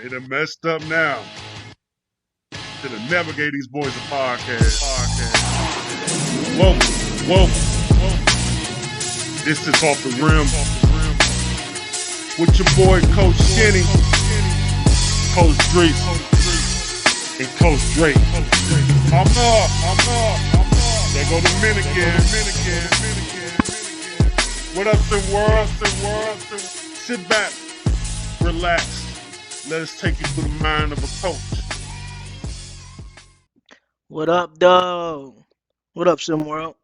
They done messed up now. Should have never gave these boys a podcast. Whoa. This is Off the Rim. With your boy, Coach Skinny, Coach Drayton, and Coach Drayton. I'm up. There go the men again. What up, SimWorld? Sit back, relax. Let us take you through the mind of a coach. What up, dog? What up, SimWorld?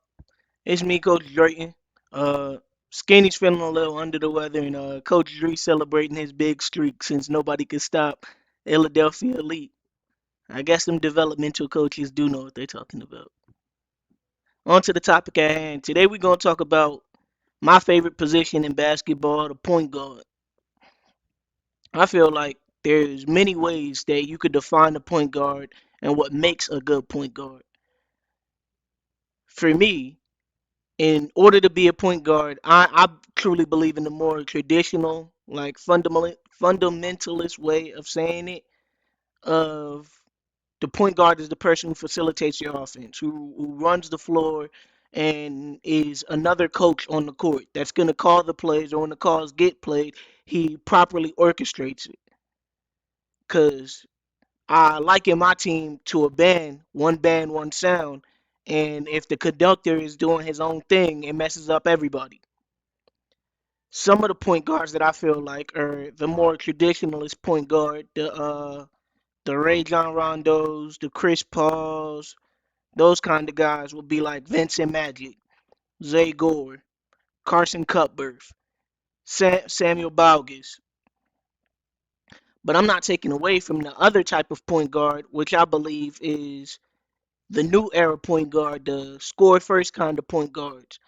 It's me, Coach Drayton. Uh, Skinny's feeling a little under the weather, and Coach Dree celebrating his big streak since nobody could stop Philadelphia Elite. I guess them developmental coaches do know what they're talking about. On to the topic at hand. Today we're gonna talk about my favorite position in basketball, the point guard. I feel like there's many ways that you could define a point guard and what makes a good point guard. For me, in order to be a point guard, I truly believe in the more traditional, like fundamentalist way of saying it. Of the point guard is the person who facilitates your offense, who runs the floor, and is another coach on the court that's gonna call the plays, or when the calls get played, he properly orchestrates it. Cause I liken my team to a band, one sound. And if the conductor is doing his own thing, it messes up everybody. Some of the point guards that I feel like are the more traditionalist point guard, the Ray John Rondos, the Chris Pauls, those kind of guys will be like Vincent Magic, Zay Gore, Carson Cutbirth, Samuel Bougis. But I'm not taking away from the other type of point guard, which I believe is the new era point guard, the score first kind of point guards.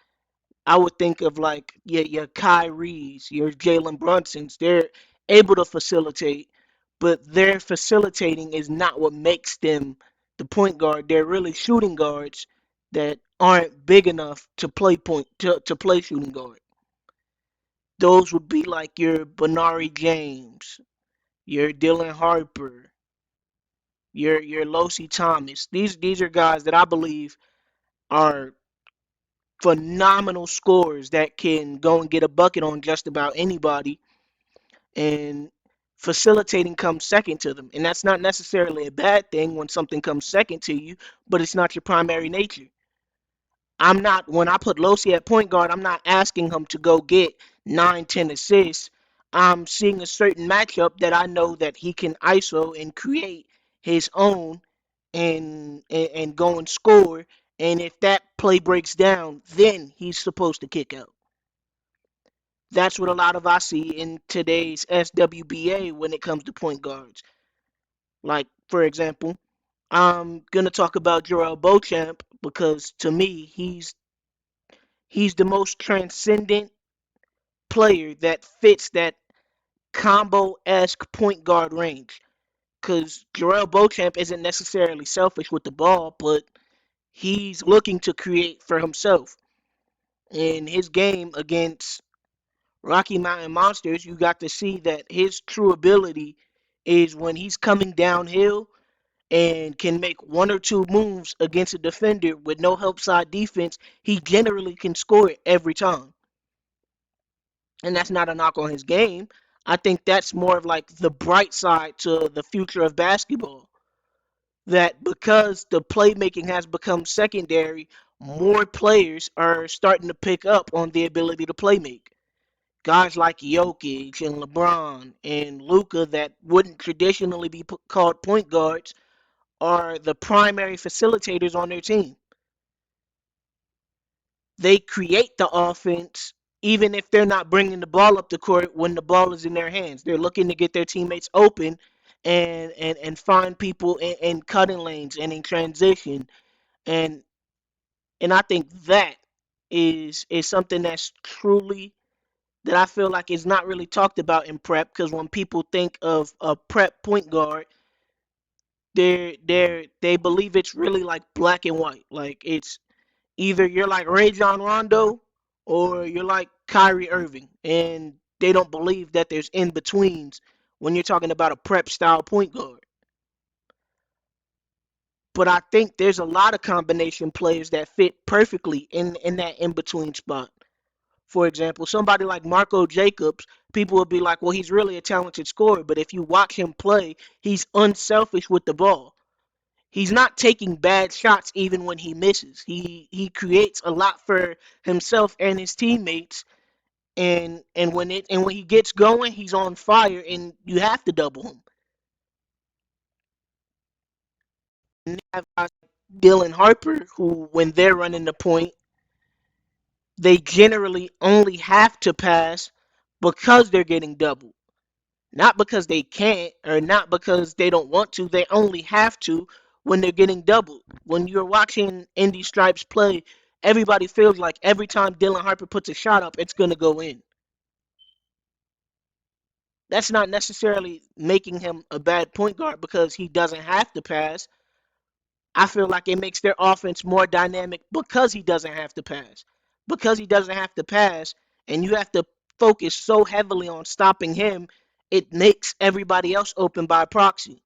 I would think of like your Kyries, your Jalen Brunsons. They're able to facilitate, but their facilitating is not what makes them the point guard. They're really shooting guards that aren't big enough to to play shooting guard. Those would be like your Benari James, your Dylan Harper, your Losi Thomas. These are guys that I believe are phenomenal scorers that can go and get a bucket on just about anybody, and facilitating comes second to them. And that's not necessarily a bad thing when something comes second to you, but it's not your primary nature. I'm not, when I put Losi at point guard, I'm not asking him to go get 9, 10 assists. I'm seeing a certain matchup that I know that he can ISO and create his own, and go and score. And if that play breaks down, then he's supposed to kick out. That's what a lot of I see in today's SWBA when it comes to point guards. Like, for example, I'm gonna talk about Joel Beauchamp because to me he's the most transcendent player that fits that combo-esque point guard range. Because Joel Beauchamp isn't necessarily selfish with the ball, but he's looking to create for himself. In his game against Rocky Mountain Monsters, you got to see that his true ability is when he's coming downhill and can make one or two moves against a defender with no help side defense, he generally can score it every time. And that's not a knock on his game. I think that's more of like the bright side to the future of basketball. That because the playmaking has become secondary, more players are starting to pick up on the ability to playmake. Guys like Jokic and LeBron and Luka that wouldn't traditionally be called point guards are the primary facilitators on their team. They create the offense even if they're not bringing the ball up the court when the ball is in their hands. They're looking to get their teammates open and find people in cutting lanes and in transition. And and I think that is something that's truly, that I feel like is not really talked about in prep, because when people think of a prep point guard, they believe it's really like black and white. Like it's either you're like Ray John Rondo or you're like Kyrie Irving, and they don't believe that there's in betweens when you're talking about a prep style point guard. But I think there's a lot of combination players that fit perfectly in that in between spot. For example, somebody like Marco Jacobs, people would be like, well, he's really a talented scorer, but if you watch him play, he's unselfish with the ball. He's not taking bad shots even when he misses. He creates a lot for himself and his teammates, and when he gets going, he's on fire, and you have to double him. And you have guys like Dylan Harper, who when they're running the point, they generally only have to pass because they're getting doubled. Not because they can't or not because they don't want to. They only have to when they're getting doubled. When you're watching Indy Stripes play, everybody feels like every time Dylan Harper puts a shot up, it's going to go in. That's not necessarily making him a bad point guard because he doesn't have to pass. I feel like it makes their offense more dynamic because he doesn't have to pass. Because he doesn't have to pass, and you have to focus so heavily on stopping him, it makes everybody else open by proxy.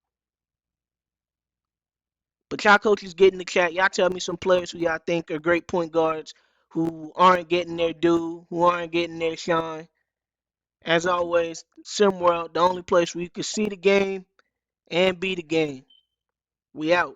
But y'all coaches get in the chat. Y'all tell me some players who y'all think are great point guards who aren't getting their due, who aren't getting their shine. As always, SimWorld, the only place where you can see the game and be the game. We out.